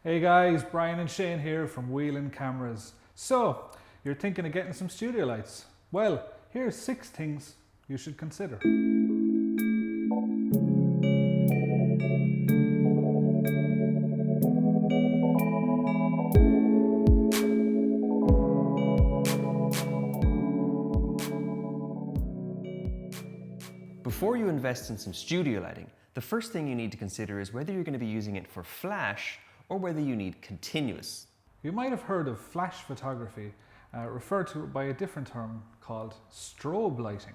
Hey guys, Brian and Shane here from Whelan Cameras. So, you're thinking of getting some studio lights? Well, here's 6 things you should consider. Before you invest in some studio lighting, the first thing you need to consider is whether you're going to be using it for flash or whether you need continuous. You might have heard of flash photography, referred to by a different term called strobe lighting.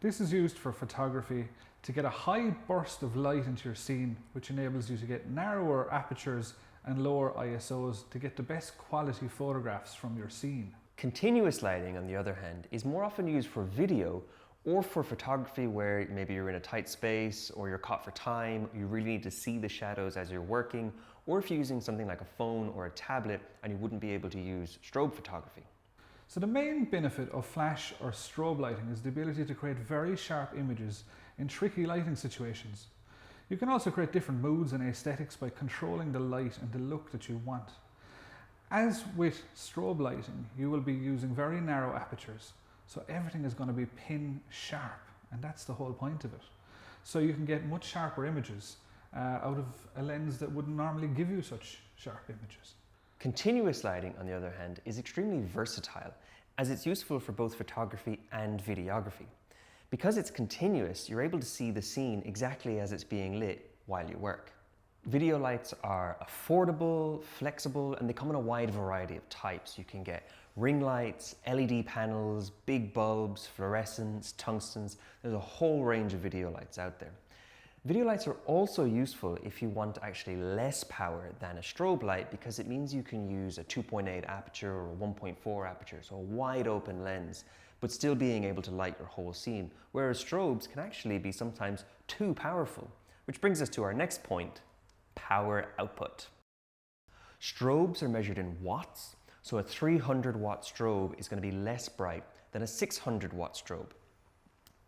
This is used for photography to get a high burst of light into your scene, which enables you to get narrower apertures and lower ISOs to get the best quality photographs from your scene. Continuous lighting, on the other hand, is more often used for video or for photography where maybe you're in a tight space or you're caught for time, you really need to see the shadows as you're working, or if you're using something like a phone or a tablet and you wouldn't be able to use strobe photography. So the main benefit of flash or strobe lighting is the ability to create very sharp images in tricky lighting situations. You can also create different moods and aesthetics by controlling the light and the look that you want. As with strobe lighting, you will be using very narrow apertures, so everything is going to be pin sharp, and that's the whole point of it. So you can get much sharper images out of a lens that wouldn't normally give you such sharp images. Continuous lighting, on the other hand, is extremely versatile as it's useful for both photography and videography. Because it's continuous, you're able to see the scene exactly as it's being lit while you work. Video lights are affordable, flexible, and they come in a wide variety of types. You can get ring lights, LED panels, big bulbs, fluorescents, tungstens. There's a whole range of video lights out there. Video lights are also useful if you want actually less power than a strobe light, because it means you can use a 2.8 aperture or a 1.4 aperture, so a wide open lens, but still being able to light your whole scene, whereas strobes can actually be sometimes too powerful. Which brings us to our next point: power output. Strobes are measured in watts, so a 300 watt strobe is going to be less bright than a 600 watt strobe.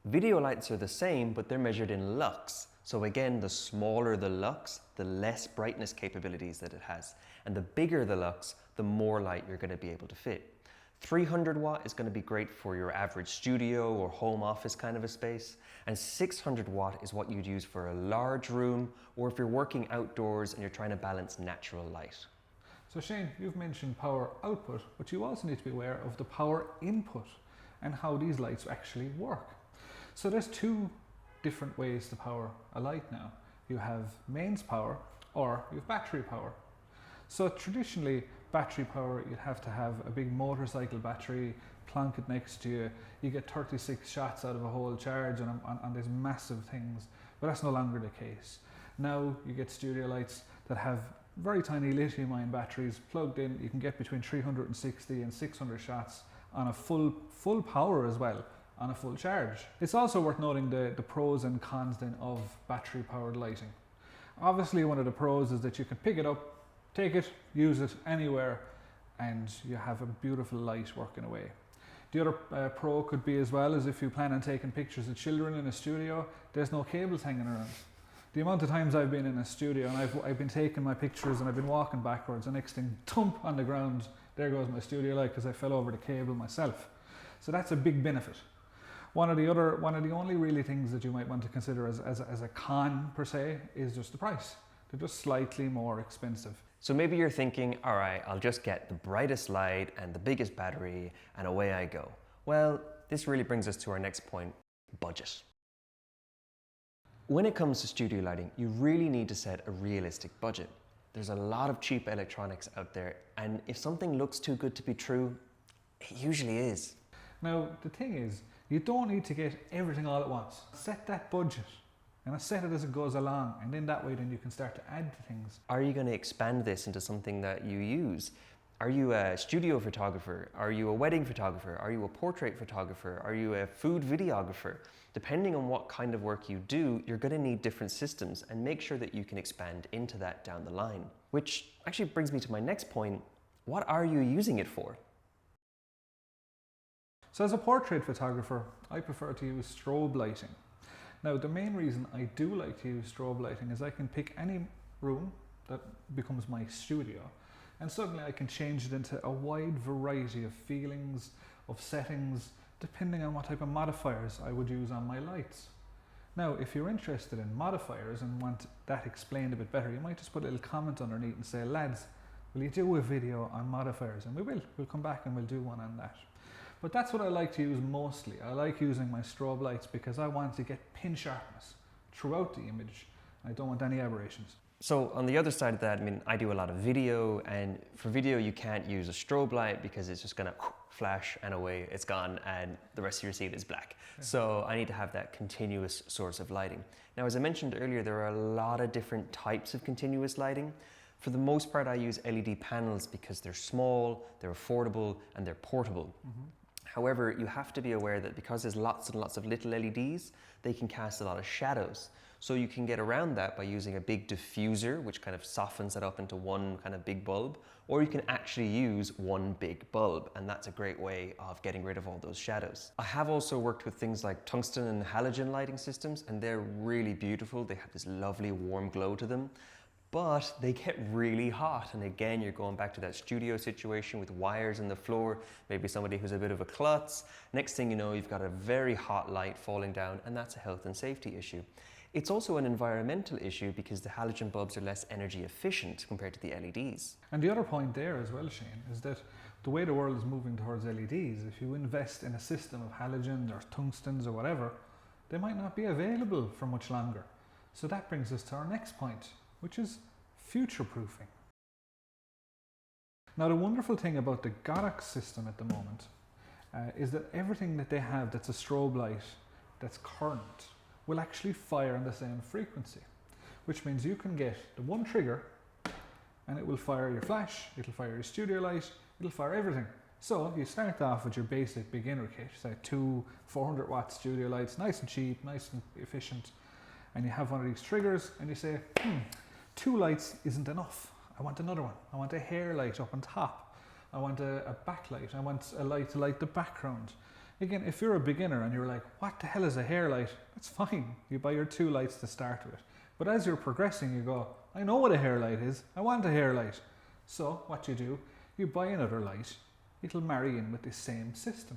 Video lights are the same, but they're measured in lux. So again, the smaller the lux, the less brightness capabilities that it has. And the bigger the lux, the more light you're going to be able to fit. 300 watt is going to be great for your average studio or home office kind of a space. And 600 watt is what you'd use for a large room, or if you're working outdoors and you're trying to balance natural light. So Shane, you've mentioned power output, but you also need to be aware of the power input and how these lights actually work. So there's 2 different ways to power a light now. You have mains power or you have battery power. So traditionally, battery power, you'd have to have a big motorcycle battery, plonk it next to you. You get 36 shots out of a whole charge on these massive things, but that's no longer the case. Now you get studio lights that have very tiny lithium-ion batteries plugged in. You can get between 360 and 600 shots on a full power as well, on a full charge. It's also worth noting the pros and cons then of battery powered lighting. Obviously, one of the pros is that you can pick it up, take it, use it anywhere, and you have a beautiful light working away. The other pro could be as well, as if you plan on taking pictures of children in a studio, there's no cables hanging around. The amount of times I've been in a studio and I've been taking my pictures and I've been walking backwards, and next thing, thump on the ground, there goes my studio light because I fell over the cable myself. So that's a big benefit. One of the only really things that you might want to consider as a con per se is just the price. They're just slightly more expensive. So maybe you're thinking, all right, I'll just get the brightest light and the biggest battery and away I go. Well, this really brings us to our next point: budget. When it comes to studio lighting, you really need to set a realistic budget. There's a lot of cheap electronics out there, and if something looks too good to be true, it usually is. Now, the thing is, you don't need to get everything all at once. Set that budget and set it as it goes along, and in that way then you can start to add to things. Are you going to expand this into something that you use? Are you a studio photographer? Are you a wedding photographer? Are you a portrait photographer? Are you a food videographer? Depending on what kind of work you do, you're going to need different systems, and make sure that you can expand into that down the line. Which actually brings me to my next point: what are you using it for? So as a portrait photographer, I prefer to use strobe lighting. Now, the main reason I do like to use strobe lighting is I can pick any room that becomes my studio. And suddenly I can change it into a wide variety of feelings, of settings, depending on what type of modifiers I would use on my lights. Now, if you're interested in modifiers and want that explained a bit better, you might just put a little comment underneath and say, lads, will you do a video on modifiers? And we will. We'll come back and we'll do one on that. But that's what I like to use mostly. I like using my strobe lights because I want to get pin sharpness throughout the image. I don't want any aberrations. So on the other side of that, I mean, I do a lot of video, and for video you can't use a strobe light because it's just gonna flash and away, it's gone, and the rest of your scene is black. Yeah. So I need to have that continuous source of lighting. Now, as I mentioned earlier, there are a lot of different types of continuous lighting. For the most part, I use LED panels because they're small, they're affordable, and they're portable. However, you have to be aware that because there's lots and lots of little LEDs, they can cast a lot of shadows. So you can get around that by using a big diffuser, which kind of softens it up into one kind of big bulb, or you can actually use one big bulb, and that's a great way of getting rid of all those shadows. I have also worked with things like tungsten and halogen lighting systems, and they're really beautiful. They have this lovely warm glow to them, but they get really hot. And again, you're going back to that studio situation with wires on the floor, maybe somebody who's a bit of a klutz. Next thing you know, you've got a very hot light falling down, and that's a health and safety issue. It's also an environmental issue because the halogen bulbs are less energy efficient compared to the LEDs. And the other point there as well, Shane, is that the way the world is moving towards LEDs, if you invest in a system of halogens or tungstens or whatever, they might not be available for much longer. So that brings us to our next point, which is future-proofing. Now, the wonderful thing about the Godox system at the moment is that everything that they have that's a strobe light that's current will actually fire on the same frequency, which means you can get the one trigger and it will fire your flash, it'll fire your studio light, it'll fire everything. So you start off with your basic beginner kit, say 2 400-watt studio lights, nice and cheap, nice and efficient, and you have one of these triggers and you say, 2 lights isn't enough, I want another one, I want a hair light up on top, I want a backlight, I want a light to light the background. Again, if you're a beginner and you're like, what the hell is a hair light? That's fine. You buy your 2 lights to start with. But as you're progressing, you go, I know what a hair light is. I want a hair light. So what you do, you buy another light. It'll marry in with the same system.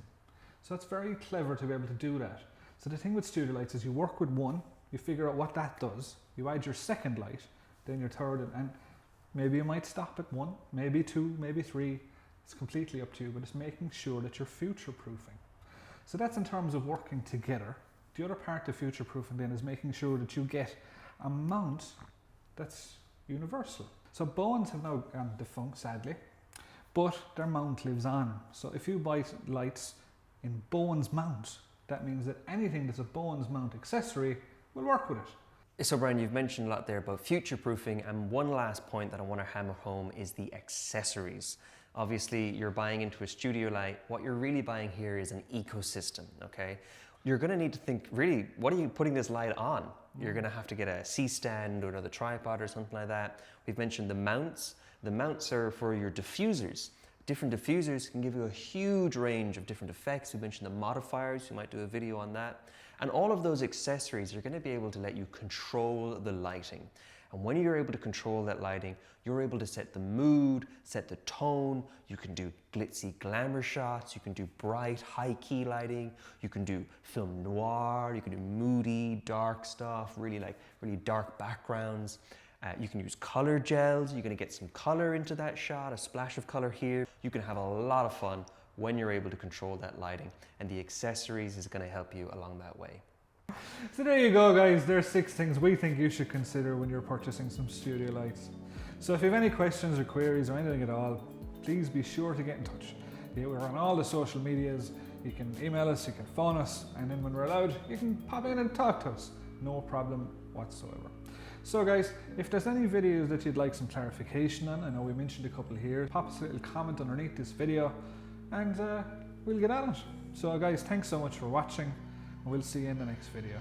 So it's very clever to be able to do that. So the thing with studio lights is you work with one, you figure out what that does. You add your second light, then your third, and maybe you might stop at 1, maybe 2, maybe 3. It's completely up to you, but it's making sure that you're future-proofing. So that's in terms of working together. The other part of future-proofing then is making sure that you get a mount that's universal. So Bowens have now gone defunct, sadly, but their mount lives on. So if you buy lights in Bowens mount, that means that anything that's a Bowens mount accessory will work with it. So Brian, you've mentioned a lot there about future-proofing, and one last point that I want to hammer home is the accessories. Obviously, you're buying into a studio light. What you're really buying here is an ecosystem, okay? You're gonna need to think, really, what are you putting this light on? You're gonna have to get a C-stand or another tripod or something like that. We've mentioned the mounts. The mounts are for your diffusers. Different diffusers can give you a huge range of different effects. We mentioned the modifiers, we might do a video on that. And all of those accessories are gonna be able to let you control the lighting. And when you're able to control that lighting, you're able to set the mood, set the tone. You can do glitzy glamour shots. You can do bright, high key lighting. You can do film noir. You can do moody, dark stuff, really dark backgrounds. You can use color gels. You're gonna get some color into that shot, a splash of color here. You can have a lot of fun when you're able to control that lighting, and the accessories is gonna help you along that way. So there you go, guys. There's 6 things we think you should consider when you're purchasing some studio lights. So if you have any questions or queries or anything at all, please be sure to get in touch. We're on all the social medias. You can email us, you can phone us, and then when we're allowed, you can pop in and talk to us. No problem whatsoever. So guys, if there's any videos that you'd like some clarification on, I know we mentioned a couple here, pop us a little comment underneath this video and we'll get on it. So guys, thanks so much for watching. We'll see you in the next video.